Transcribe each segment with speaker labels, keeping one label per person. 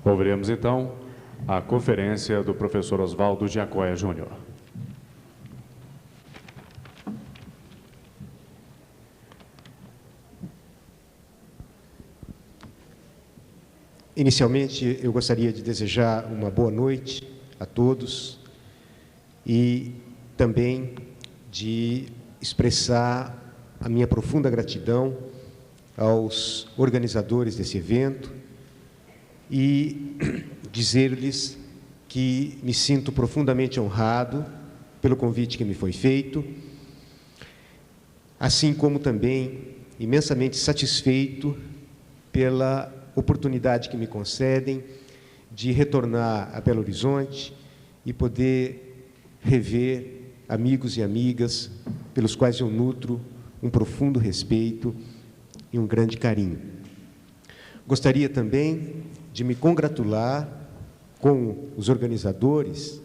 Speaker 1: Ouviremos, então, a conferência do professor Oswaldo Giacoia Júnior.
Speaker 2: Inicialmente, eu gostaria de desejar uma boa noite a todos e também de expressar a minha profunda gratidão aos organizadores desse evento e dizer-lhes que me sinto profundamente honrado pelo convite que me foi feito, assim como também imensamente satisfeito pela oportunidade que me concedem de retornar a Belo Horizonte e poder rever amigos e amigas pelos quais eu nutro um profundo respeito e um grande carinho. Gostaria também de me congratular com os organizadores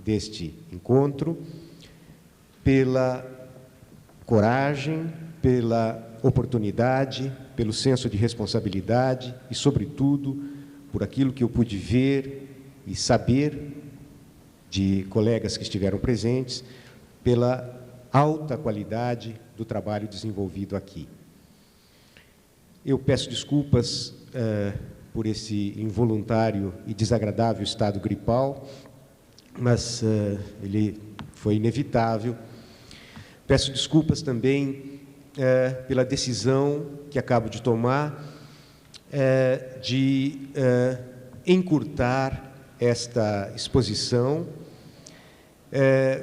Speaker 2: deste encontro pela coragem, pela oportunidade, pelo senso de responsabilidade e, sobretudo, por aquilo que eu pude ver e saber de colegas que estiveram presentes, pela alta qualidade do trabalho desenvolvido aqui. Eu peço desculpas por esse involuntário e desagradável estado gripal, mas ele foi inevitável. Peço desculpas também pela decisão que acabo de tomar de encurtar esta exposição.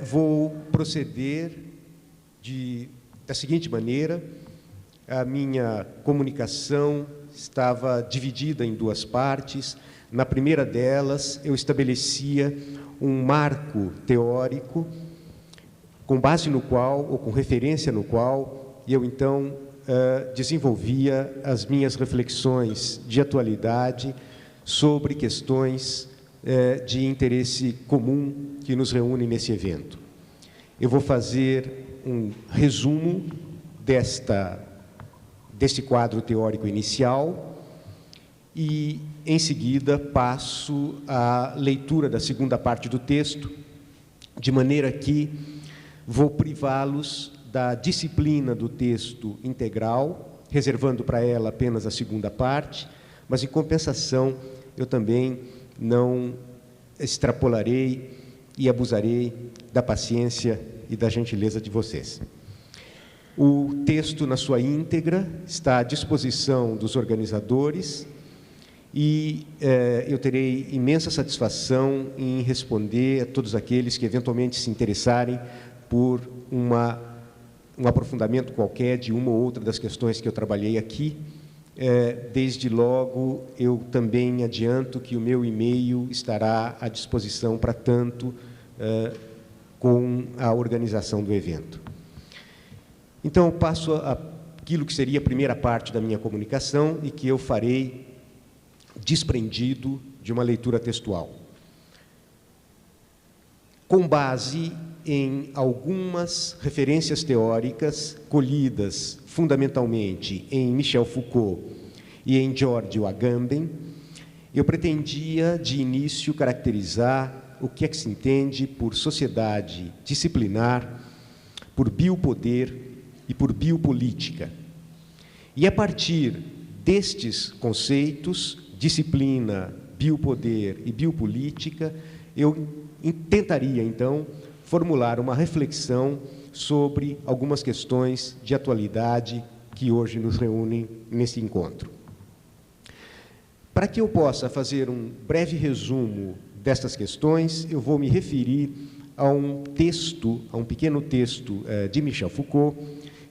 Speaker 2: Vou proceder da seguinte maneira: a minha comunicação estava dividida em duas partes. Na primeira delas, eu estabelecia um marco teórico, com base no qual, ou com referência no qual, eu, então, desenvolvia as minhas reflexões de atualidade sobre questões de interesse comum que nos reúnem nesse evento. Eu vou fazer um resumo deste quadro teórico inicial e, em seguida, passo à leitura da segunda parte do texto, de maneira que vou privá-los da disciplina do texto integral, reservando para ela apenas a segunda parte, mas, em compensação, eu também não extrapolarei e abusarei da paciência e da gentileza de vocês. O texto, na sua íntegra, está à disposição dos organizadores e eu terei imensa satisfação em responder a todos aqueles que eventualmente se interessarem por um aprofundamento qualquer de uma ou outra das questões que eu trabalhei aqui. Desde logo, eu também adianto que o meu e-mail estará à disposição para tanto com a organização do evento. Então, eu passo aquilo que seria a primeira parte da minha comunicação e que eu farei desprendido de uma leitura textual. Com base em algumas referências teóricas colhidas fundamentalmente em Michel Foucault e em Giorgio Agamben, eu pretendia, de início, caracterizar o que é que se entende por sociedade disciplinar, por biopoder e por biopolítica. E, a partir destes conceitos, disciplina, biopoder e biopolítica, eu tentaria, então, formular uma reflexão sobre algumas questões de atualidade que hoje nos reúnem nesse encontro. Para que eu possa fazer um breve resumo destas questões, eu vou me referir a um pequeno texto de Michel Foucault,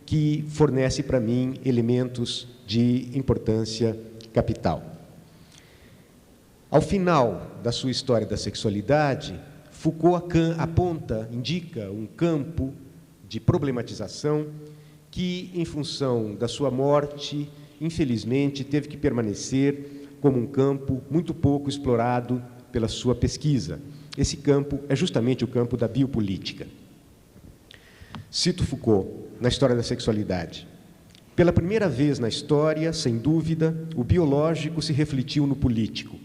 Speaker 2: que fornece para mim elementos de importância capital. Ao final da sua história da sexualidade, Foucault indica um campo de problematização que, em função da sua morte, infelizmente, teve que permanecer como um campo muito pouco explorado pela sua pesquisa. Esse campo é justamente o campo da biopolítica. Cito Foucault, na História da Sexualidade. Pela primeira vez na história, sem dúvida, o biológico se refletiu no político.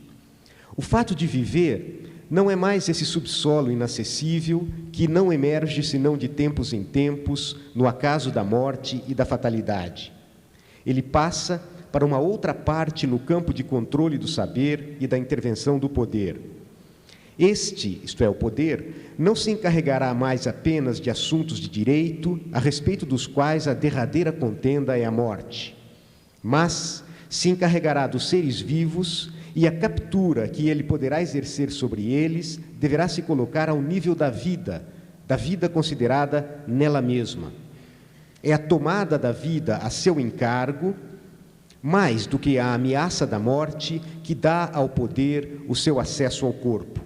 Speaker 2: O fato de viver não é mais esse subsolo inacessível que não emerge senão de tempos em tempos, no acaso da morte e da fatalidade. Ele passa para uma outra parte no campo de controle do saber e da intervenção do poder. Este, isto é, o poder, não se encarregará mais apenas de assuntos de direito, a respeito dos quais a derradeira contenda é a morte, mas se encarregará dos seres vivos, e a captura que ele poderá exercer sobre eles deverá se colocar ao nível da vida considerada nela mesma. É a tomada da vida a seu encargo, mais do que a ameaça da morte, que dá ao poder o seu acesso ao corpo.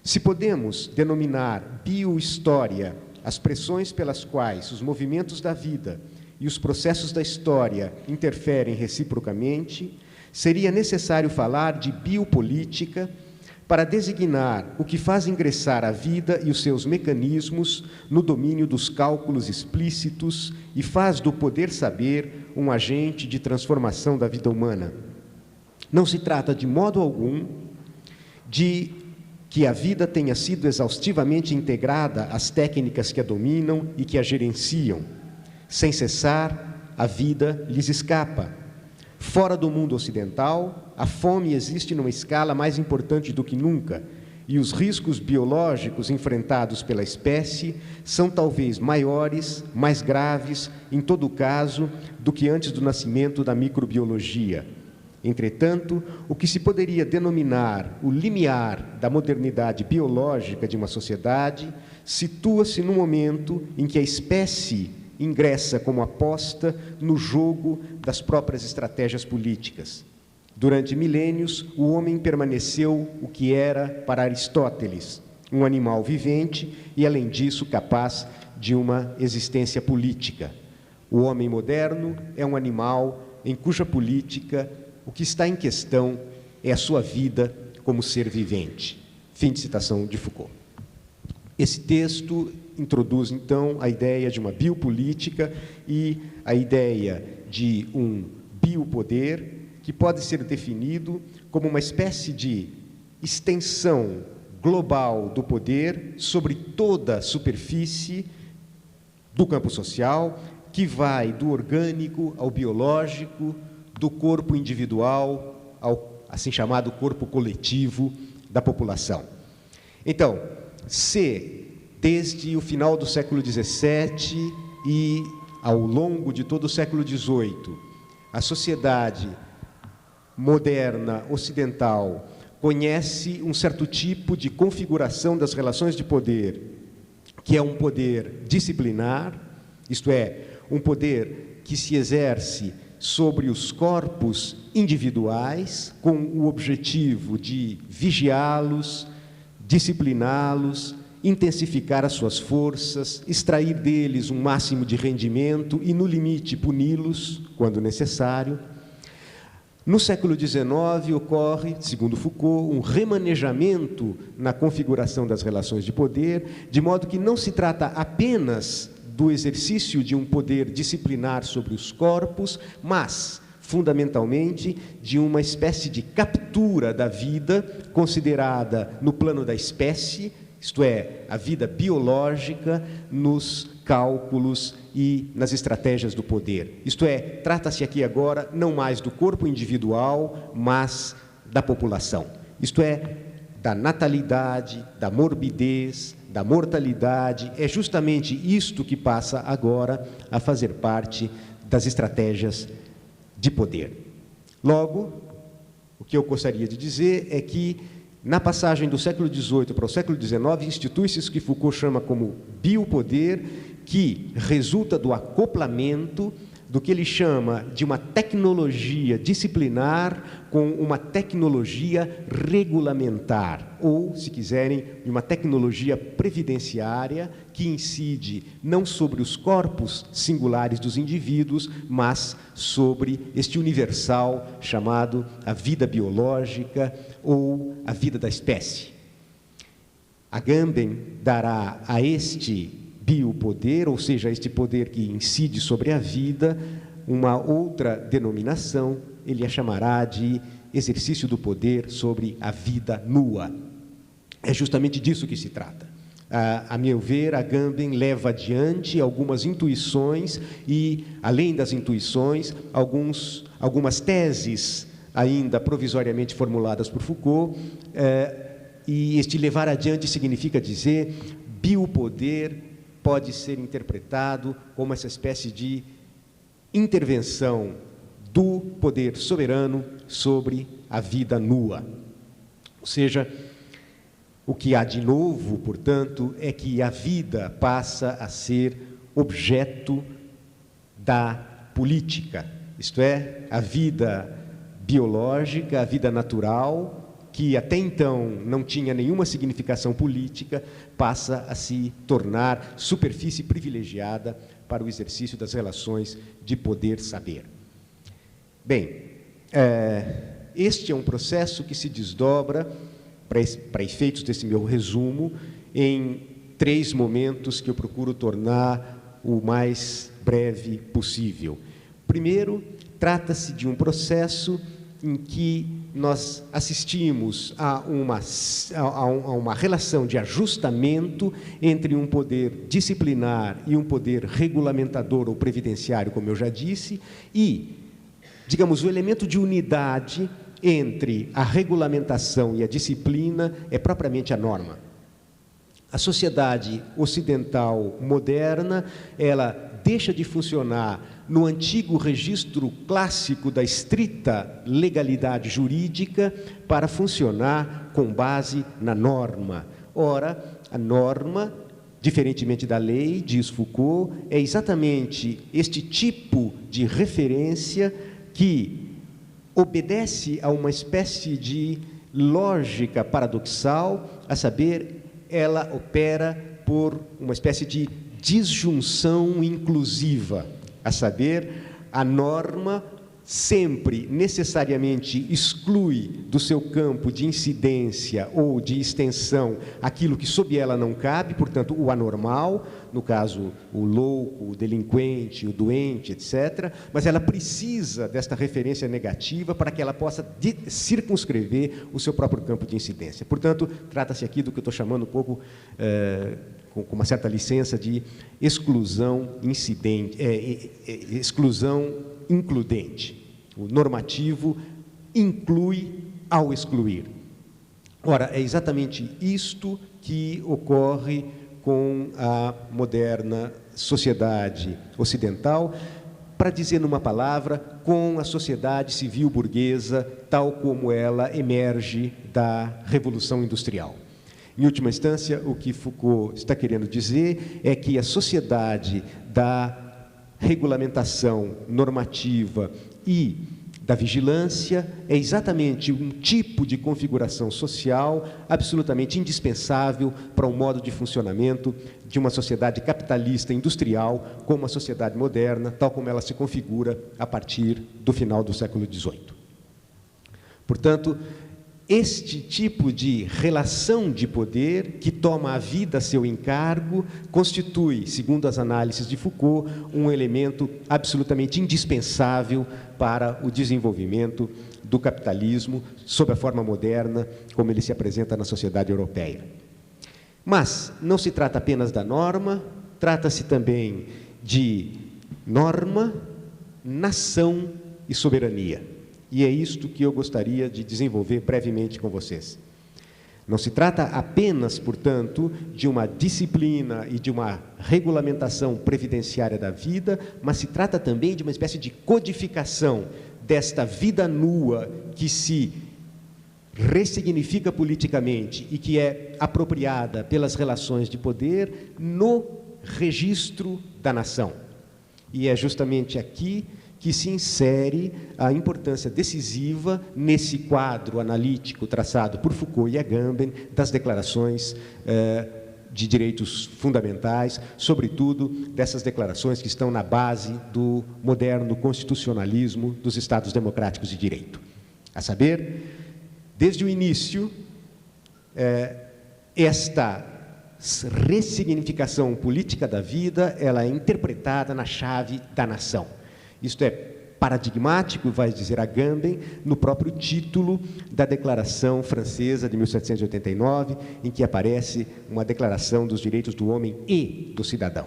Speaker 2: Se podemos denominar biohistória as pressões pelas quais os movimentos da vida e os processos da história interferem reciprocamente, seria necessário falar de biopolítica para designar o que faz ingressar a vida e os seus mecanismos no domínio dos cálculos explícitos e faz do poder saber um agente de transformação da vida humana. Não se trata de modo algum de que a vida tenha sido exaustivamente integrada às técnicas que a dominam e que a gerenciam. Sem cessar, a vida lhes escapa. Fora do mundo ocidental, a fome existe numa escala mais importante do que nunca, e os riscos biológicos enfrentados pela espécie são talvez maiores, mais graves, em todo caso, do que antes do nascimento da microbiologia. Entretanto, o que se poderia denominar o limiar da modernidade biológica de uma sociedade situa-se no momento em que a espécie ingressa como aposta no jogo das próprias estratégias políticas. Durante milênios, o homem permaneceu o que era para Aristóteles, um animal vivente e, além disso, capaz de uma existência política. O homem moderno é um animal em cuja política o que está em questão é a sua vida como ser vivente. Fim de citação de Foucault. Esse texto introduz, então, a ideia de uma biopolítica e a ideia de um biopoder que pode ser definido como uma espécie de extensão global do poder sobre toda a superfície do campo social, que vai do orgânico ao biológico, do corpo individual ao assim chamado corpo coletivo da população. Então, se desde o final do século XVII e ao longo de todo o século XVIII, a sociedade moderna ocidental conhece um certo tipo de configuração das relações de poder, que é um poder disciplinar, isto é, um poder que se exerce sobre os corpos individuais, com o objetivo de vigiá-los, discipliná-los, intensificar as suas forças, extrair deles um máximo de rendimento e, no limite, puni-los, quando necessário. No século XIX, ocorre, segundo Foucault, um remanejamento na configuração das relações de poder, de modo que não se trata apenas do exercício de um poder disciplinar sobre os corpos, mas, fundamentalmente, de uma espécie de captura da vida, considerada no plano da espécie, isto é, a vida biológica, nos cálculos e nas estratégias do poder. Isto é, trata-se aqui agora não mais do corpo individual, mas da população. Isto é, da natalidade, da morbidez, da mortalidade. É justamente isto que passa agora a fazer parte das estratégias de poder. Logo, o que eu gostaria de dizer é que, na passagem do século XVIII para o século XIX, institui-se isso que Foucault chama como biopoder, que resulta do acoplamento do que ele chama de uma tecnologia disciplinar com uma tecnologia regulamentar, ou, se quiserem, de uma tecnologia previdenciária que incide não sobre os corpos singulares dos indivíduos, mas sobre este universal chamado a vida biológica ou a vida da espécie. Agamben dará a este biopoder, ou seja, este poder que incide sobre a vida, uma outra denominação. Ele a chamará de exercício do poder sobre a vida nua. É justamente disso que se trata. A meu ver, Agamben leva adiante algumas intuições e, além das intuições, algumas teses ainda provisoriamente formuladas por Foucault, e este levar adiante significa dizer biopoder pode ser interpretado como essa espécie de intervenção do poder soberano sobre a vida nua. Ou seja, o que há de novo, portanto, é que a vida passa a ser objeto da política, isto é, a vida biológica, a vida natural, que até então não tinha nenhuma significação política, passa a se tornar superfície privilegiada para o exercício das relações de poder-saber. Bem, este é um processo que se desdobra, para efeitos desse meu resumo, em 3 momentos que eu procuro tornar o mais breve possível. Primeiro, trata-se de um processo em que nós assistimos a uma relação de ajustamento entre um poder disciplinar e um poder regulamentador ou previdenciário, como eu já disse, e, digamos, o elemento de unidade entre a regulamentação e a disciplina é propriamente a norma. A sociedade ocidental moderna, ela deixa de funcionar no antigo registro clássico da estrita legalidade jurídica para funcionar com base na norma. Ora, a norma, diferentemente da lei, diz Foucault, é exatamente este tipo de referência que obedece a uma espécie de lógica paradoxal, a saber, ela opera por uma espécie de disjunção inclusiva, a saber, a norma sempre necessariamente exclui do seu campo de incidência ou de extensão aquilo que sob ela não cabe, portanto, o anormal, no caso, o louco, o delinquente, o doente, etc., mas ela precisa desta referência negativa para que ela possa circunscrever o seu próprio campo de incidência. Portanto, trata-se aqui do que eu estou chamando um pouco, com uma certa licença, de exclusão incidente, exclusão includente. O normativo inclui ao excluir. Ora, é exatamente isto que ocorre com a moderna sociedade ocidental, para dizer numa palavra, com a sociedade civil burguesa, tal como ela emerge da Revolução Industrial. Em última instância, o que Foucault está querendo dizer é que a sociedade da regulamentação normativa e da vigilância é exatamente um tipo de configuração social absolutamente indispensável para o modo de funcionamento de uma sociedade capitalista industrial como a sociedade moderna, tal como ela se configura a partir do final do século XVIII. Portanto, este tipo de relação de poder que toma a vida a seu encargo constitui, segundo as análises de Foucault, um elemento absolutamente indispensável para o desenvolvimento do capitalismo sob a forma moderna, como ele se apresenta na sociedade europeia. Mas não se trata apenas da norma, trata-se também de norma, nação e soberania. E é isto que eu gostaria de desenvolver brevemente com vocês. Não se trata apenas, portanto, de uma disciplina e de uma regulamentação previdenciária da vida, mas se trata também de uma espécie de codificação desta vida nua que se ressignifica politicamente e que é apropriada pelas relações de poder no registro da nação. E é justamente aqui que se insere a importância decisiva nesse quadro analítico traçado por Foucault e Agamben das declarações de direitos fundamentais, sobretudo dessas declarações que estão na base do moderno constitucionalismo dos Estados democráticos de direito. A saber, desde o início, esta ressignificação política da vida, ela é interpretada na chave da nação. Isto é, paradigmático, vai dizer Agamben, no próprio título da Declaração Francesa de 1789, em que aparece uma declaração dos direitos do homem e do cidadão.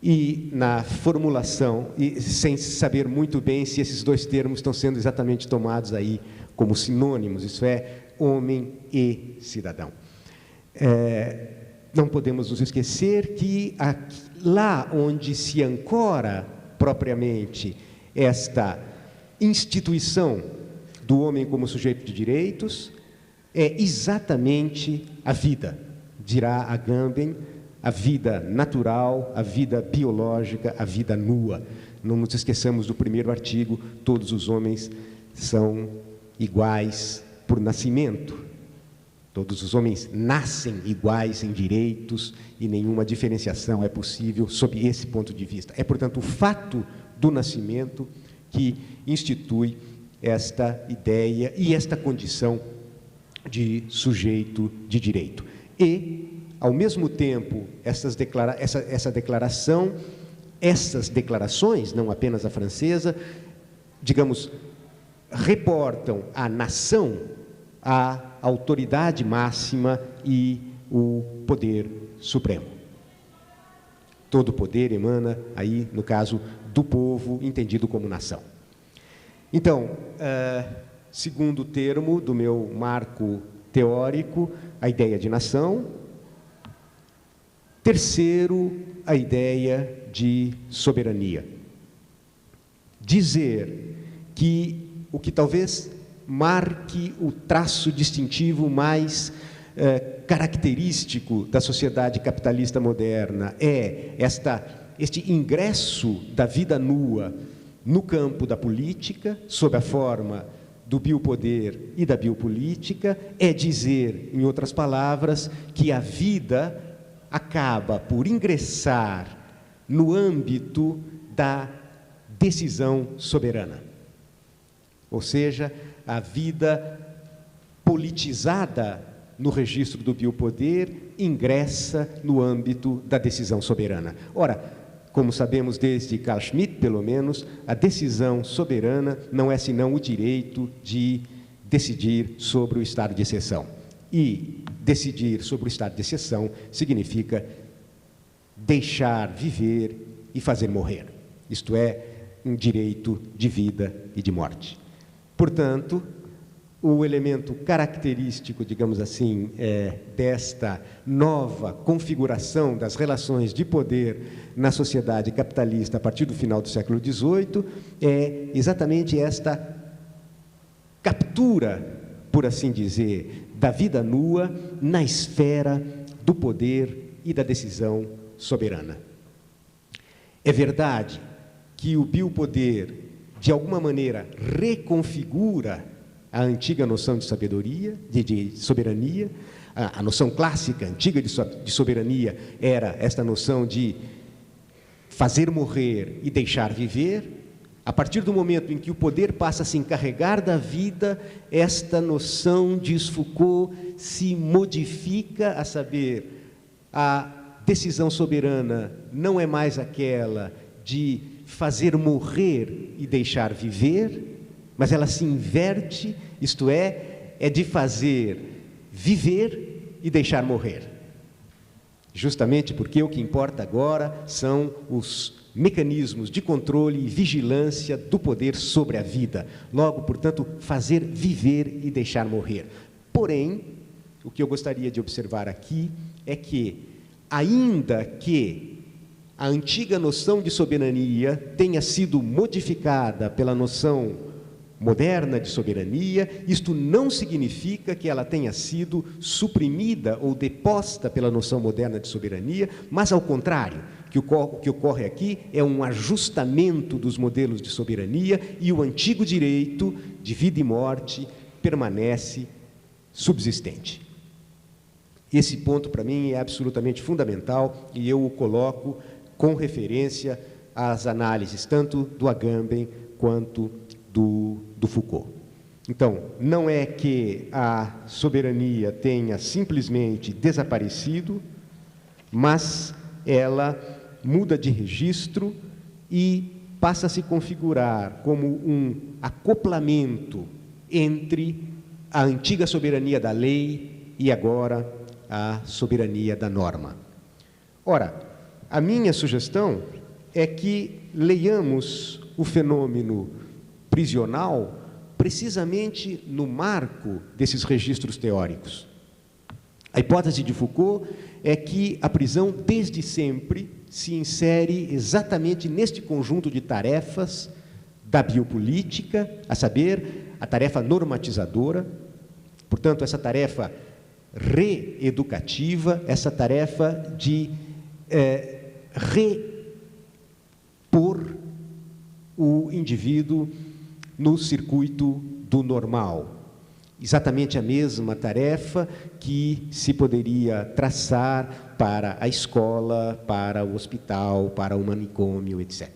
Speaker 2: E na formulação, e sem saber muito bem se esses dois termos estão sendo exatamente tomados aí como sinônimos, isso é, homem e cidadão. Não podemos nos esquecer que lá onde se ancora propriamente esta instituição do homem como sujeito de direitos, é exatamente a vida, dirá Agamben, a vida natural, a vida biológica, a vida nua. Não nos esqueçamos do primeiro artigo, todos os homens são iguais por nascimento. Todos os homens nascem iguais em direitos e nenhuma diferenciação é possível sob esse ponto de vista. É, portanto, o fato do nascimento que institui esta ideia e esta condição de sujeito de direito. E, ao mesmo tempo, essas declarações, não apenas a francesa, digamos, reportam a nação a autoridade máxima e o poder supremo. Todo poder emana aí, no caso, do povo, entendido como nação. Então, segundo termo do meu marco teórico, a ideia de nação. Terceiro, a ideia de soberania. Dizer que o que talvez marque o traço distintivo mais característico da sociedade capitalista moderna é este ingresso da vida nua no campo da política, sob a forma do biopoder e da biopolítica, é dizer, em outras palavras, que a vida acaba por ingressar no âmbito da decisão soberana. Ou seja, a vida politizada no registro do biopoder ingressa no âmbito da decisão soberana. Ora, como sabemos desde Carl Schmitt, pelo menos, a decisão soberana não é senão o direito de decidir sobre o estado de exceção. E decidir sobre o estado de exceção significa deixar viver e fazer morrer. Isto é, um direito de vida e de morte. Portanto, o elemento característico, digamos assim, desta nova configuração das relações de poder na sociedade capitalista a partir do final do século XVIII é exatamente esta captura, por assim dizer, da vida nua na esfera do poder e da decisão soberana. É verdade que o biopoder, de alguma maneira, reconfigura a antiga noção de sabedoria, de soberania. A noção clássica, antiga de soberania, era esta noção de fazer morrer e deixar viver. A partir do momento em que o poder passa a se encarregar da vida, esta noção, diz Foucault, se modifica, a saber, a decisão soberana não é mais aquela de fazer morrer e deixar viver, mas ela se inverte, isto é de fazer viver e deixar morrer. Justamente porque o que importa agora são os mecanismos de controle e vigilância do poder sobre a vida. Logo, portanto, fazer viver e deixar morrer. Porém, o que eu gostaria de observar aqui é que, ainda que a antiga noção de soberania tenha sido modificada pela noção moderna de soberania, isto não significa que ela tenha sido suprimida ou deposta pela noção moderna de soberania, mas, ao contrário, o que ocorre aqui é um ajustamento dos modelos de soberania e o antigo direito de vida e morte permanece subsistente. Esse ponto, para mim, é absolutamente fundamental e eu o coloco com referência às análises tanto do Agamben quanto do Foucault. Então, não é que a soberania tenha simplesmente desaparecido, mas ela muda de registro e passa a se configurar como um acoplamento entre a antiga soberania da lei e agora a soberania da norma. Ora, a minha sugestão é que leiamos o fenômeno prisional precisamente no marco desses registros teóricos. A hipótese de Foucault é que a prisão, desde sempre, se insere exatamente neste conjunto de tarefas da biopolítica, a saber, a tarefa normatizadora, portanto, essa tarefa reeducativa, essa tarefa de repor o indivíduo no circuito do normal. Exatamente a mesma tarefa que se poderia traçar para a escola, para o hospital, para o manicômio, etc.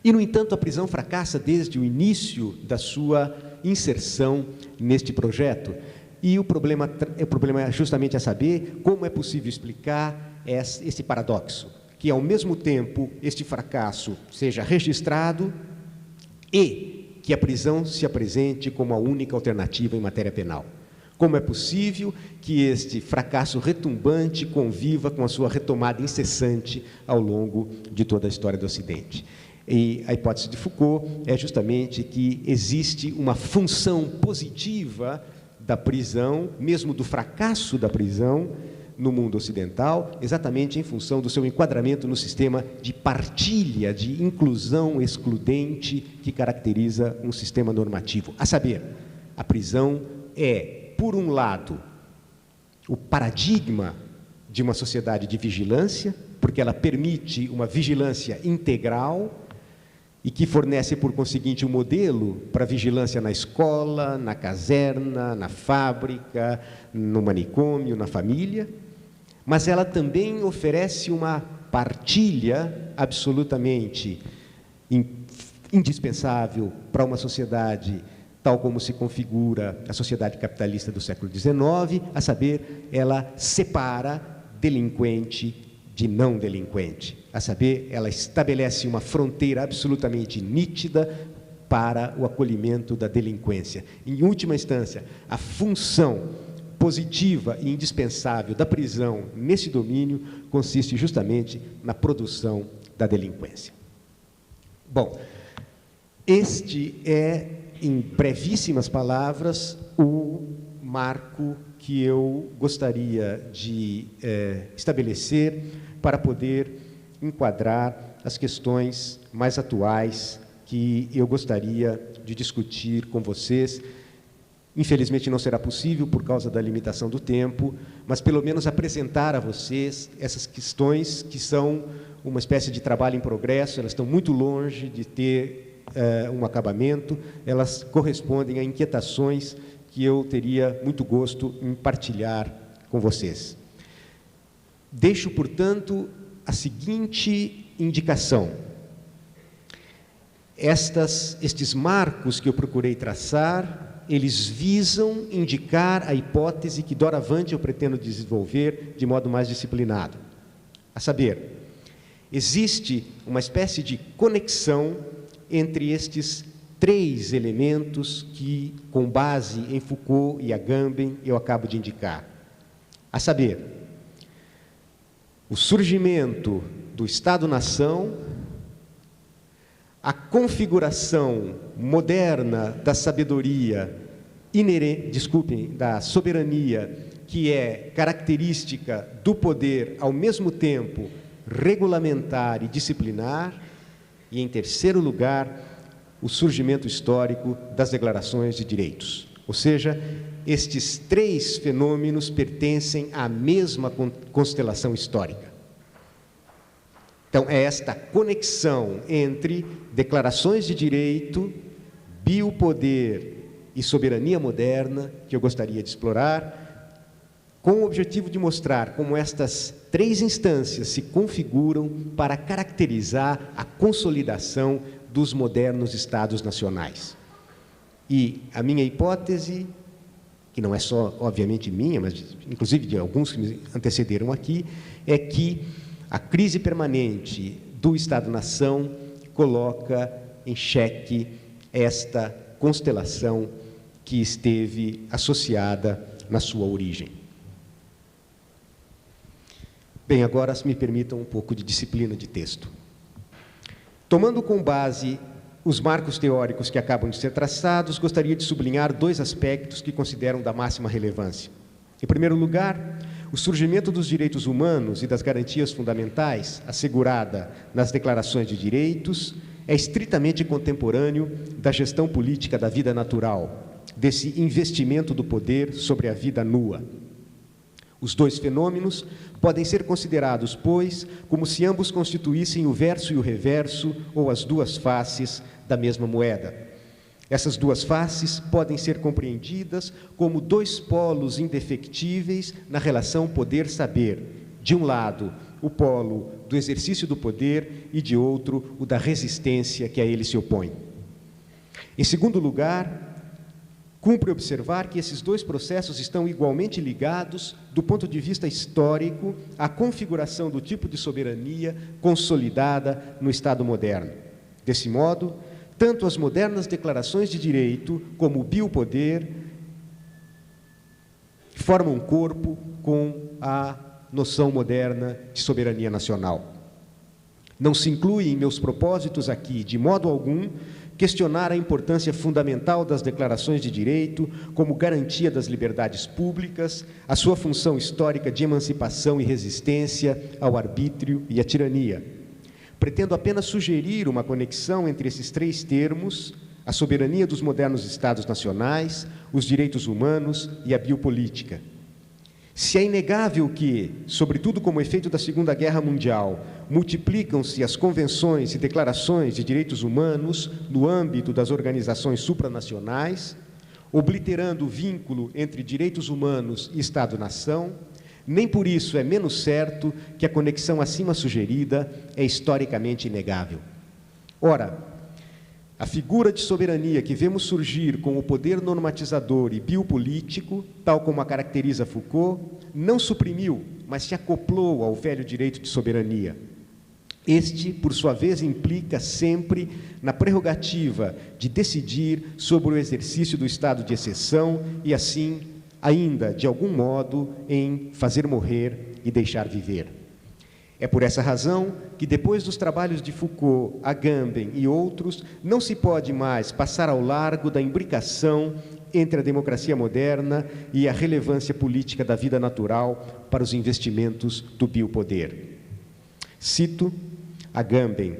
Speaker 2: E, no entanto, a prisão fracassa desde o início da sua inserção neste projeto. E o problema é justamente a saber como é possível explicar esse paradoxo, que, ao mesmo tempo, este fracasso seja registrado e que a prisão se apresente como a única alternativa em matéria penal. Como é possível que este fracasso retumbante conviva com a sua retomada incessante ao longo de toda a história do Ocidente? E a hipótese de Foucault é justamente que existe uma função positiva da prisão, mesmo do fracasso da prisão, no mundo ocidental, exatamente em função do seu enquadramento no sistema de partilha, de inclusão excludente que caracteriza um sistema normativo. A saber, a prisão é, por um lado, o paradigma de uma sociedade de vigilância, porque ela permite uma vigilância integral e que fornece, por conseguinte, um modelo para vigilância na escola, na caserna, na fábrica, no manicômio, na família. Mas ela também oferece uma partilha absolutamente indispensável para uma sociedade tal como se configura a sociedade capitalista do século XIX, a saber, ela separa delinquente de não delinquente, a saber, ela estabelece uma fronteira absolutamente nítida para o acolhimento da delinquência. Em última instância, a função positiva e indispensável da prisão nesse domínio consiste justamente na produção da delinquência. Bom, este é, em brevíssimas palavras, o marco que eu gostaria de estabelecer para poder enquadrar as questões mais atuais que eu gostaria de discutir com vocês. Infelizmente não será possível por causa da limitação do tempo, mas pelo menos apresentar a vocês essas questões que são uma espécie de trabalho em progresso, elas estão muito longe de ter um acabamento, elas correspondem a inquietações que eu teria muito gosto em partilhar com vocês. Deixo, portanto, a seguinte indicação. Estes marcos que eu procurei traçar, eles visam indicar a hipótese que, doravante, eu pretendo desenvolver de modo mais disciplinado. A saber, existe uma espécie de conexão entre estes três elementos que, com base em Foucault e Agamben, eu acabo de indicar. A saber, o surgimento do Estado-nação, a configuração moderna da sabedoria da soberania, que é característica do poder, ao mesmo tempo, regulamentar e disciplinar, e, em terceiro lugar, o surgimento histórico das declarações de direitos. Ou seja, estes três fenômenos pertencem à mesma constelação histórica. Então, é esta conexão entre declarações de direito, biopoder e soberania moderna que eu gostaria de explorar, com o objetivo de mostrar como estas três instâncias se configuram para caracterizar a consolidação dos modernos Estados nacionais. E a minha hipótese, que não é só, obviamente, minha, mas inclusive de alguns que me antecederam aqui, é que a crise permanente do Estado-nação coloca em xeque esta constelação que esteve associada na sua origem. Bem, agora me permitam um pouco de disciplina de texto. Tomando com base os marcos teóricos que acabam de ser traçados, gostaria de sublinhar dois aspectos que considero da máxima relevância. Em primeiro lugar, o surgimento dos direitos humanos e das garantias fundamentais, assegurada nas declarações de direitos, é estritamente contemporâneo da gestão política da vida natural, desse investimento do poder sobre a vida nua. Os dois fenômenos podem ser considerados, pois, como se ambos constituíssem o verso e o reverso, ou as duas faces da mesma moeda. Essas duas faces podem ser compreendidas como dois polos indefectíveis na relação poder-saber. De um lado, o polo do exercício do poder e, de outro, o da resistência que a ele se opõe. Em segundo lugar, cumpre observar que esses dois processos estão igualmente ligados, do ponto de vista histórico, à configuração do tipo de soberania consolidada no Estado moderno. Desse modo, tanto as modernas declarações de direito como o biopoder formam um corpo com a noção moderna de soberania nacional. Não se inclui em meus propósitos aqui, de modo algum, questionar a importância fundamental das declarações de direito como garantia das liberdades públicas, a sua função histórica de emancipação e resistência ao arbítrio e à tirania. Pretendo apenas sugerir uma conexão entre esses três termos, a soberania dos modernos Estados nacionais, os direitos humanos e a biopolítica. Se é inegável que, sobretudo como efeito da Segunda Guerra Mundial, multiplicam-se as convenções e declarações de direitos humanos no âmbito das organizações supranacionais, obliterando o vínculo entre direitos humanos e Estado-nação, nem por isso é menos certo que a conexão acima sugerida é historicamente inegável. Ora, a figura de soberania que vemos surgir com o poder normatizador e biopolítico, tal como a caracteriza Foucault, não suprimiu, mas se acoplou ao velho direito de soberania. Este, por sua vez, implica sempre na prerrogativa de decidir sobre o exercício do estado de exceção e, assim, ainda, de algum modo, em fazer morrer e deixar viver. É por essa razão que, depois dos trabalhos de Foucault, Agamben e outros, não se pode mais passar ao largo da imbricação entre a democracia moderna e a relevância política da vida natural para os investimentos do biopoder. Cito Agamben: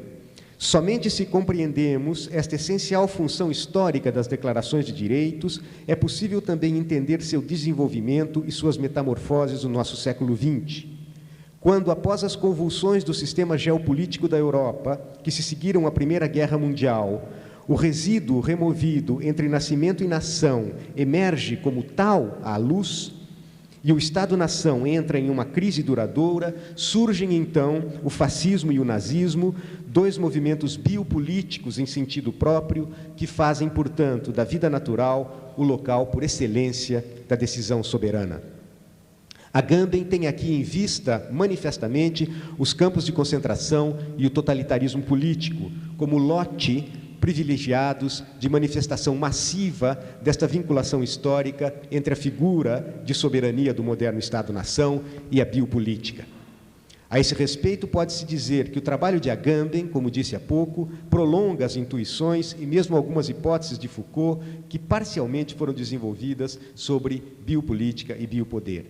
Speaker 2: somente se compreendemos esta essencial função histórica das declarações de direitos, é possível também entender seu desenvolvimento e suas metamorfoses no nosso século XX. Quando, após as convulsões do sistema geopolítico da Europa, que se seguiram à Primeira Guerra Mundial, o resíduo removido entre nascimento e nação emerge como tal à luz, e o Estado-nação entra em uma crise duradoura, surgem então o fascismo e o nazismo, dois movimentos biopolíticos em sentido próprio, que fazem, portanto, da vida natural o local por excelência da decisão soberana. Agamben tem aqui em vista, manifestamente, os campos de concentração e o totalitarismo político, como lote privilegiados de manifestação massiva desta vinculação histórica entre a figura de soberania do moderno Estado-nação e a biopolítica. A esse respeito, pode-se dizer que o trabalho de Agamben, como disse há pouco, prolonga as intuições e mesmo algumas hipóteses de Foucault que parcialmente foram desenvolvidas sobre biopolítica e biopoder.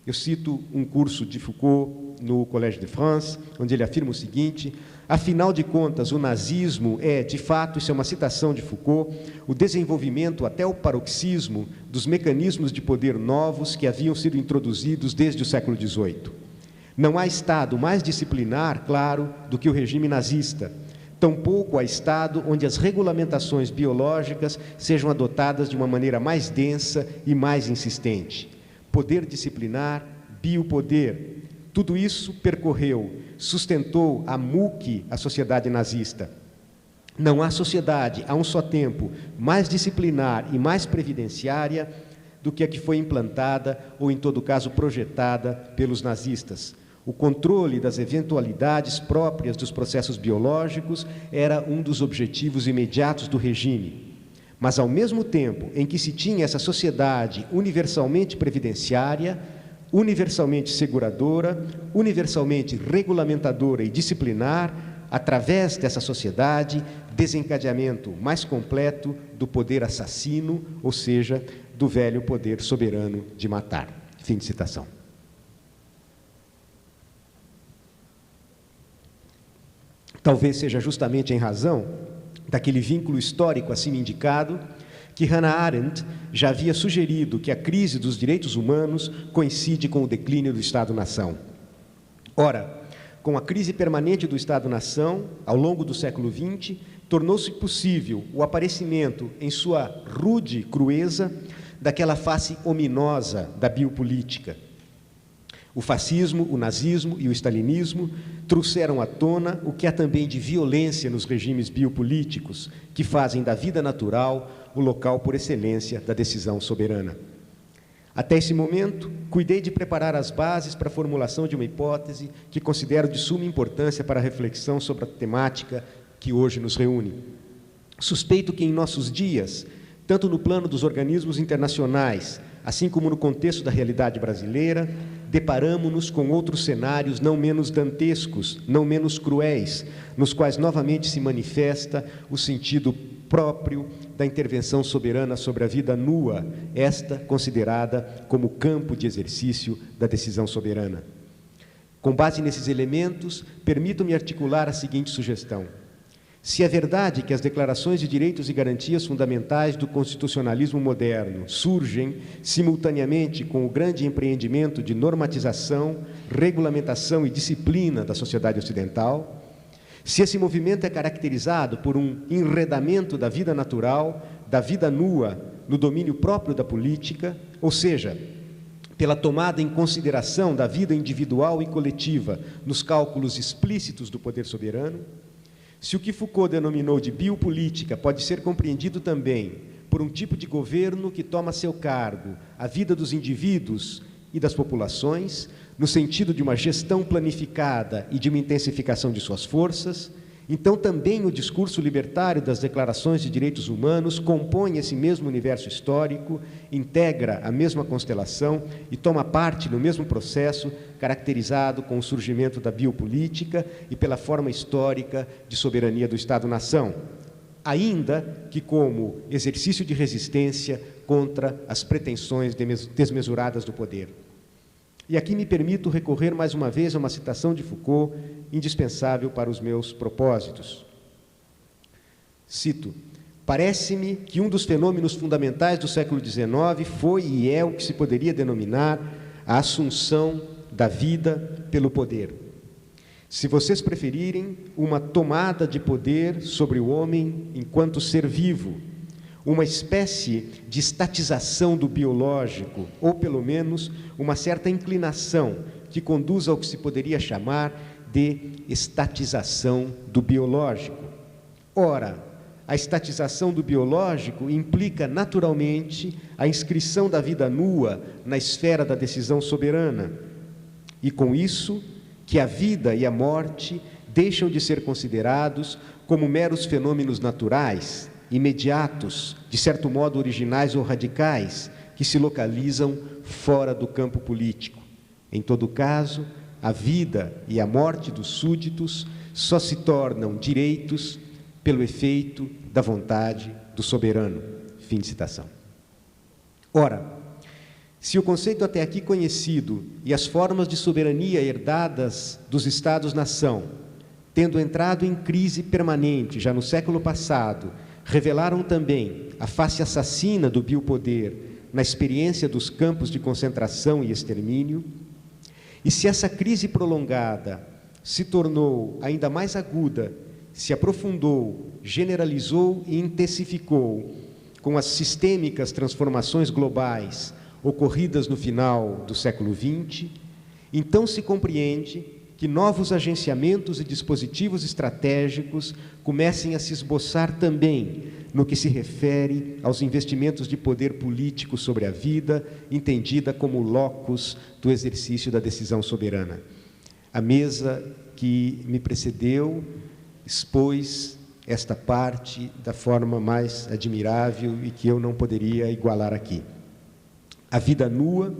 Speaker 2: Eu cito um curso de Foucault no Collège de France, onde ele afirma o seguinte: afinal de contas, o nazismo é, de fato, isso é uma citação de Foucault, o desenvolvimento até o paroxismo dos mecanismos de poder novos que haviam sido introduzidos desde o século XVIII. Não há Estado mais disciplinar, claro, do que o regime nazista. Tampouco há Estado onde as regulamentações biológicas sejam adotadas de uma maneira mais densa e mais insistente. Poder disciplinar, biopoder, tudo isso percorreu, sustentou a MUC, a sociedade nazista. Não há sociedade, a um só tempo, mais disciplinar e mais previdenciária do que a que foi implantada, ou em todo caso projetada, pelos nazistas. O controle das eventualidades próprias dos processos biológicos era um dos objetivos imediatos do regime. Mas, ao mesmo tempo em que se tinha essa sociedade universalmente previdenciária, universalmente seguradora, universalmente regulamentadora e disciplinar, através dessa sociedade, desencadeamento mais completo do poder assassino, ou seja, do velho poder soberano de matar. Fim de citação. Talvez seja justamente em razão daquele vínculo histórico acima indicado que Hannah Arendt já havia sugerido que a crise dos direitos humanos coincide com o declínio do Estado-nação. Ora, com a crise permanente do Estado-nação, ao longo do século XX, tornou-se possível o aparecimento, em sua rude crueza, daquela face ominosa da biopolítica. O fascismo, o nazismo e o stalinismo trouxeram à tona o que há também de violência nos regimes biopolíticos, que fazem da vida natural o local por excelência da decisão soberana. Até esse momento, cuidei de preparar as bases para a formulação de uma hipótese que considero de suma importância para a reflexão sobre a temática que hoje nos reúne. Suspeito que em nossos dias, tanto no plano dos organismos internacionais, assim como no contexto da realidade brasileira, deparamo-nos com outros cenários não menos dantescos, não menos cruéis, nos quais novamente se manifesta o sentido próprio da intervenção soberana sobre a vida nua, esta considerada como campo de exercício da decisão soberana. Com base nesses elementos, permito-me articular a seguinte sugestão. Se é verdade que as declarações de direitos e garantias fundamentais do constitucionalismo moderno surgem simultaneamente com o grande empreendimento de normatização, regulamentação e disciplina da sociedade ocidental, se esse movimento é caracterizado por um enredamento da vida natural, da vida nua, no domínio próprio da política, ou seja, pela tomada em consideração da vida individual e coletiva nos cálculos explícitos do poder soberano, se o que Foucault denominou de biopolítica pode ser compreendido também por um tipo de governo que toma a seu cargo a vida dos indivíduos e das populações, no sentido de uma gestão planificada e de uma intensificação de suas forças, então também o discurso libertário das declarações de direitos humanos compõe esse mesmo universo histórico, integra a mesma constelação e toma parte no mesmo processo caracterizado com o surgimento da biopolítica e pela forma histórica de soberania do Estado-nação, ainda que como exercício de resistência contra as pretensões desmesuradas do poder. E aqui me permito recorrer mais uma vez a uma citação de Foucault, indispensável para os meus propósitos. Cito: parece-me que um dos fenômenos fundamentais do século XIX foi e é o que se poderia denominar a assunção da vida pelo poder. Se vocês preferirem, uma tomada de poder sobre o homem enquanto ser vivo, uma espécie de estatização do biológico, ou pelo menos uma certa inclinação que conduz ao que se poderia chamar de estatização do biológico. Ora, a estatização do biológico implica naturalmente a inscrição da vida nua na esfera da decisão soberana, e com isso que a vida e a morte deixam de ser considerados como meros fenômenos naturais, imediatos, de certo modo originais ou radicais, que se localizam fora do campo político. Em todo caso, a vida e a morte dos súditos só se tornam direitos pelo efeito da vontade do soberano. Fim de citação. Ora, se o conceito até aqui conhecido e as formas de soberania herdadas dos Estados-nação, tendo entrado em crise permanente já no século passado, revelaram também a face assassina do biopoder na experiência dos campos de concentração e extermínio, e se essa crise prolongada se tornou ainda mais aguda, se aprofundou, generalizou e intensificou com as sistêmicas transformações globais ocorridas no final do século XX, então se compreende que novos agenciamentos e dispositivos estratégicos comecem a se esboçar também no que se refere aos investimentos de poder político sobre a vida, entendida como locus do exercício da decisão soberana. A mesa que me precedeu expôs esta parte da forma mais admirável e que eu não poderia igualar aqui. A vida nua,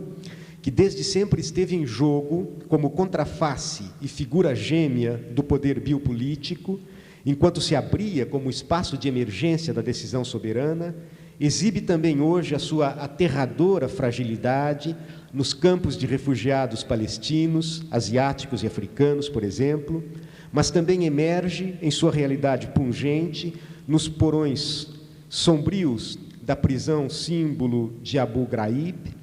Speaker 2: que desde sempre esteve em jogo como contraface e figura gêmea do poder biopolítico, enquanto se abria como espaço de emergência da decisão soberana, exibe também hoje a sua aterradora fragilidade nos campos de refugiados palestinos, asiáticos e africanos, por exemplo, mas também emerge em sua realidade pungente nos porões sombrios da prisão símbolo de Abu Ghraib.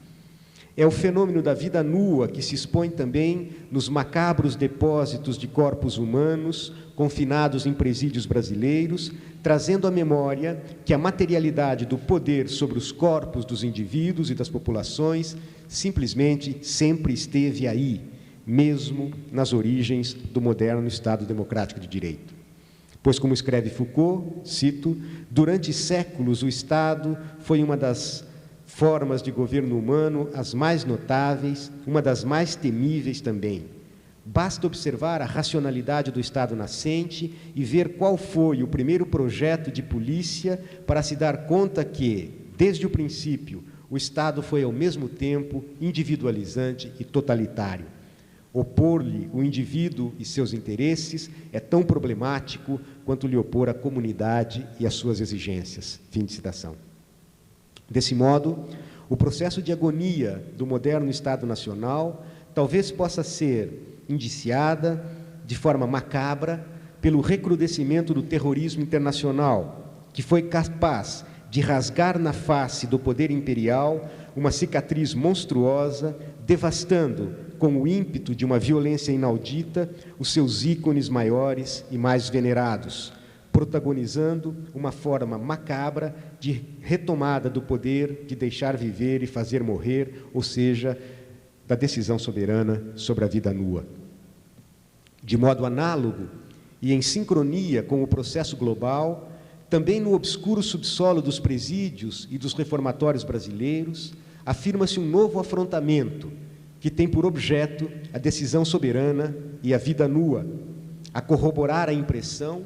Speaker 2: É o fenômeno da vida nua que se expõe também nos macabros depósitos de corpos humanos confinados em presídios brasileiros, trazendo à memória que a materialidade do poder sobre os corpos dos indivíduos e das populações simplesmente sempre esteve aí, mesmo nas origens do moderno Estado democrático de direito. Pois, como escreve Foucault, cito, durante séculos o Estado foi uma das formas de governo humano as mais notáveis, uma das mais temíveis também. Basta observar a racionalidade do Estado nascente e ver qual foi o primeiro projeto de polícia para se dar conta que, desde o princípio, o Estado foi ao mesmo tempo individualizante e totalitário. Opor-lhe o indivíduo e seus interesses é tão problemático quanto lhe opor a comunidade e as suas exigências. Fim de citação. Desse modo, o processo de agonia do moderno Estado Nacional talvez possa ser indiciada, de forma macabra, pelo recrudescimento do terrorismo internacional, que foi capaz de rasgar na face do poder imperial uma cicatriz monstruosa, devastando, com o ímpeto de uma violência inaudita, os seus ícones maiores e mais venerados, protagonizando uma forma macabra de retomada do poder de deixar viver e fazer morrer, ou seja, da decisão soberana sobre a vida nua. De modo análogo e em sincronia com o processo global, também no obscuro subsolo dos presídios e dos reformatórios brasileiros, afirma-se um novo afrontamento que tem por objeto a decisão soberana e a vida nua, a corroborar a impressão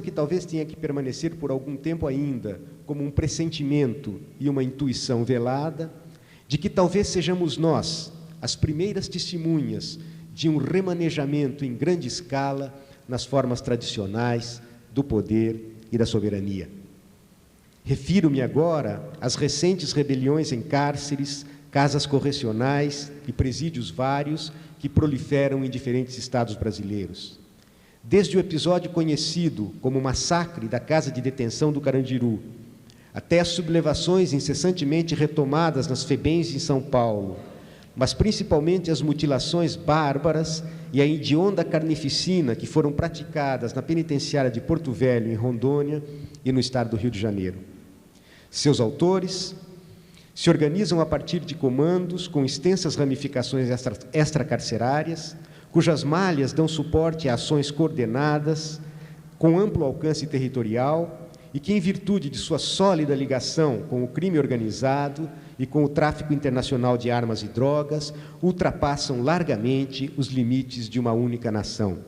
Speaker 2: que talvez tenha que permanecer por algum tempo ainda como um pressentimento e uma intuição velada, de que talvez sejamos nós as primeiras testemunhas de um remanejamento em grande escala nas formas tradicionais do poder e da soberania. Refiro-me agora às recentes rebeliões em cárceres, casas correcionais e presídios vários que proliferam em diferentes estados brasileiros. Desde o episódio conhecido como massacre da Casa de Detenção do Carandiru, até as sublevações incessantemente retomadas nas FEBEMs em São Paulo, mas principalmente as mutilações bárbaras e a hedionda carnificina que foram praticadas na penitenciária de Porto Velho, em Rondônia e no estado do Rio de Janeiro. Seus autores se organizam a partir de comandos com extensas ramificações extracarcerárias, cujas malhas dão suporte a ações coordenadas, com amplo alcance territorial, e que, em virtude de sua sólida ligação com o crime organizado e com o tráfico internacional de armas e drogas, ultrapassam largamente os limites de uma única nação.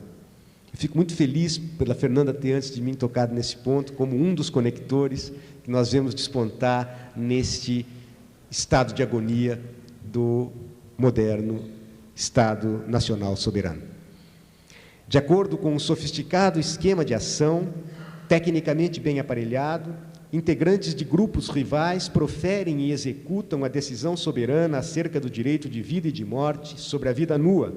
Speaker 2: Eu fico muito feliz pela Fernanda ter, antes de mim, tocado nesse ponto, como um dos conectores que nós vemos despontar neste estado de agonia do moderno Estado Nacional Soberano. De acordo com um sofisticado esquema de ação, tecnicamente bem aparelhado, integrantes de grupos rivais proferem e executam a decisão soberana acerca do direito de vida e de morte sobre a vida nua,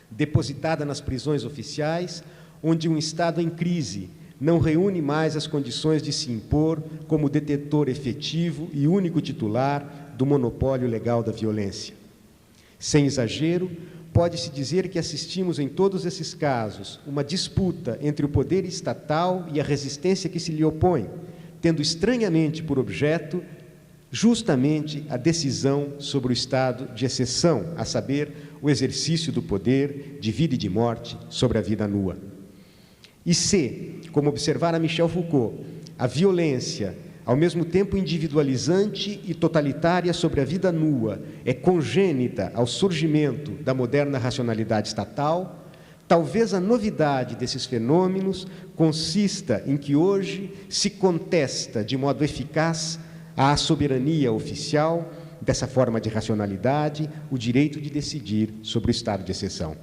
Speaker 2: depositada nas prisões oficiais, onde um Estado em crise não reúne mais as condições de se impor como detentor efetivo e único titular do monopólio legal da violência. Sem exagero, pode-se dizer que assistimos em todos esses casos uma disputa entre o poder estatal e a resistência que se lhe opõe, tendo estranhamente por objeto justamente a decisão sobre o estado de exceção, a saber, o exercício do poder de vida e de morte sobre a vida nua. E se, como observara Michel Foucault, a violência ao mesmo tempo individualizante e totalitária sobre a vida nua, é congênita ao surgimento da moderna racionalidade estatal, talvez a novidade desses fenômenos consista em que hoje se contesta de modo eficaz à soberania oficial dessa forma de racionalidade, o direito de decidir sobre o estado de exceção.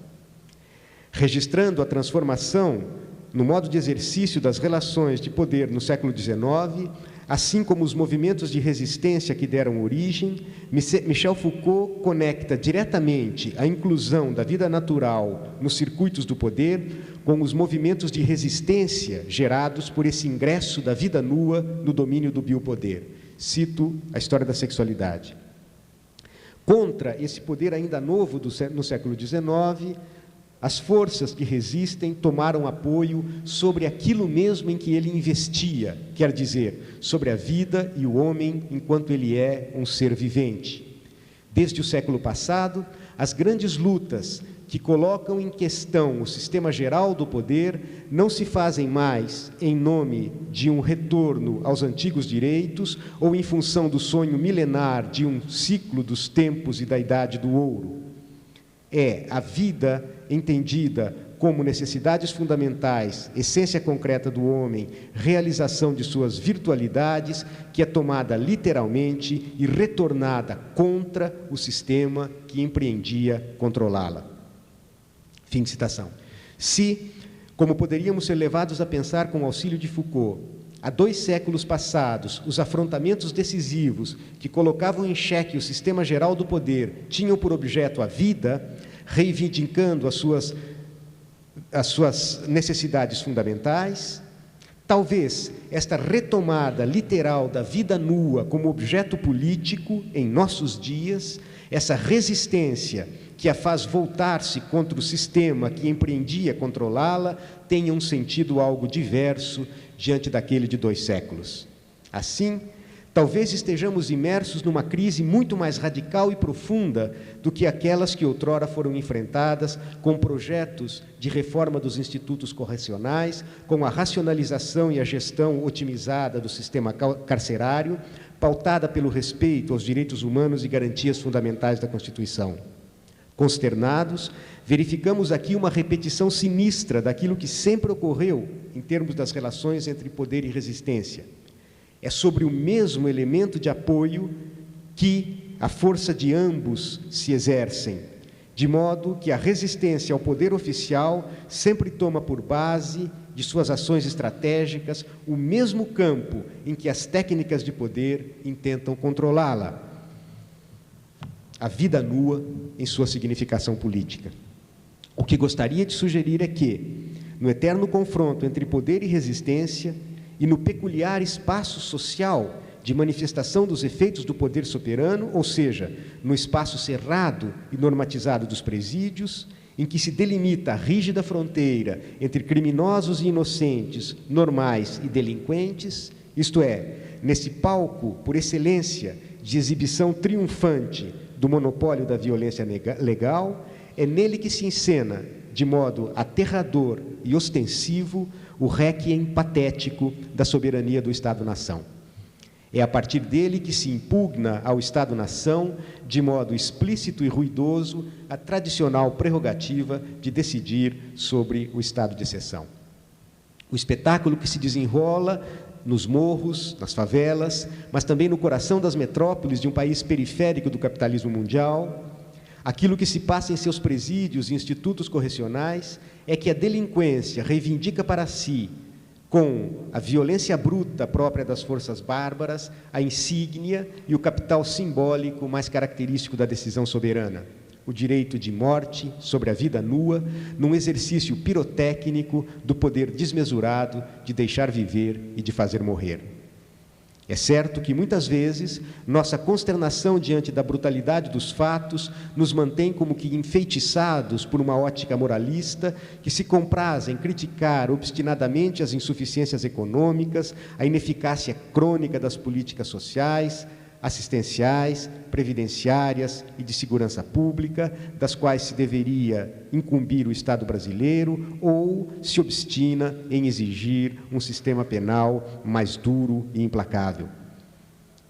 Speaker 2: Registrando a transformação no modo de exercício das relações de poder no século XIX, assim como os movimentos de resistência que deram origem, Michel Foucault conecta diretamente a inclusão da vida natural nos circuitos do poder com os movimentos de resistência gerados por esse ingresso da vida nua no domínio do biopoder. Cito a história da sexualidade. Contra esse poder ainda novo no século XIX, as forças que resistem tomaram apoio sobre aquilo mesmo em que ele investia, quer dizer, sobre a vida e o homem enquanto ele é um ser vivente. Desde o século passado, as grandes lutas que colocam em questão o sistema geral do poder não se fazem mais em nome de um retorno aos antigos direitos ou em função do sonho milenar de um ciclo dos tempos e da idade do ouro. É a vida entendida como necessidades fundamentais, essência concreta do homem, realização de suas virtualidades, que é tomada literalmente e retornada contra o sistema que empreendia controlá-la. Fim de citação. Se, como poderíamos ser levados a pensar com o auxílio de Foucault, há 2 séculos passados, os afrontamentos decisivos que colocavam em xeque o sistema geral do poder tinham por objeto a vida, reivindicando as suas necessidades fundamentais, talvez esta retomada literal da vida nua como objeto político em nossos dias, essa resistência que a faz voltar-se contra o sistema que empreendia controlá-la, tenha um sentido algo diverso diante daquele de 2 séculos. Assim, talvez estejamos imersos numa crise muito mais radical e profunda do que aquelas que outrora foram enfrentadas com projetos de reforma dos institutos correcionais, com a racionalização e a gestão otimizada do sistema carcerário, pautada pelo respeito aos direitos humanos e garantias fundamentais da Constituição. Consternados, verificamos aqui uma repetição sinistra daquilo que sempre ocorreu em termos das relações entre poder e resistência. É sobre o mesmo elemento de apoio que a força de ambos se exercem, de modo que a resistência ao poder oficial sempre toma por base de suas ações estratégicas o mesmo campo em que as técnicas de poder intentam controlá-la, a vida nua em sua significação política. O que gostaria de sugerir é que, no eterno confronto entre poder e resistência, e no peculiar espaço social de manifestação dos efeitos do poder soberano, ou seja, no espaço cerrado e normatizado dos presídios, em que se delimita a rígida fronteira entre criminosos e inocentes, normais e delinquentes, isto é, nesse palco, por excelência, de exibição triunfante do monopólio da violência legal, é nele que se encena, de modo aterrador e ostensivo, o réquiem patético da soberania do Estado-nação. É a partir dele que se impugna ao Estado-nação, de modo explícito e ruidoso, a tradicional prerrogativa de decidir sobre o estado de exceção. O espetáculo que se desenrola nos morros, nas favelas, mas também no coração das metrópoles de um país periférico do capitalismo mundial, aquilo que se passa em seus presídios e institutos correcionais é que a delinquência reivindica para si, com a violência bruta própria das forças bárbaras, a insígnia e o capital simbólico mais característico da decisão soberana, o direito de morte sobre a vida nua, num exercício pirotécnico do poder desmesurado de deixar viver e de fazer morrer. É certo que, muitas vezes, nossa consternação diante da brutalidade dos fatos nos mantém como que enfeitiçados por uma ótica moralista que se compraz em criticar obstinadamente as insuficiências econômicas, a ineficácia crônica das políticas sociais, assistenciais, previdenciárias e de segurança pública, das quais se deveria incumbir o Estado brasileiro, ou se obstina em exigir um sistema penal mais duro e implacável.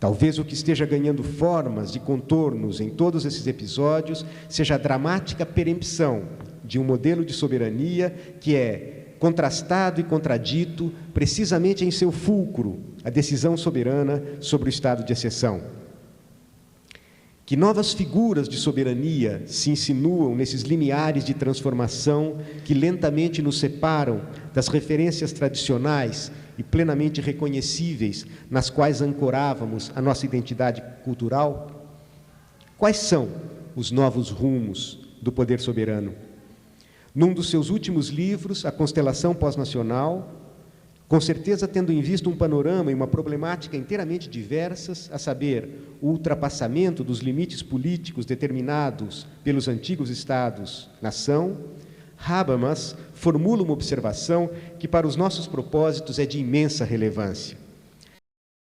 Speaker 2: Talvez o que esteja ganhando formas de contornos em todos esses episódios seja a dramática perempção de um modelo de soberania que é contrastado e contradito precisamente em seu fulcro, a decisão soberana sobre o estado de exceção. Que novas figuras de soberania se insinuam nesses limiares de transformação que lentamente nos separam das referências tradicionais e plenamente reconhecíveis nas quais ancorávamos a nossa identidade cultural? Quais são os novos rumos do poder soberano? Num dos seus últimos livros, A Constelação Pós-Nacional, com certeza tendo em vista um panorama e uma problemática inteiramente diversas, a saber, o ultrapassamento dos limites políticos determinados pelos antigos Estados-nação, Habermas formula uma observação que para os nossos propósitos é de imensa relevância.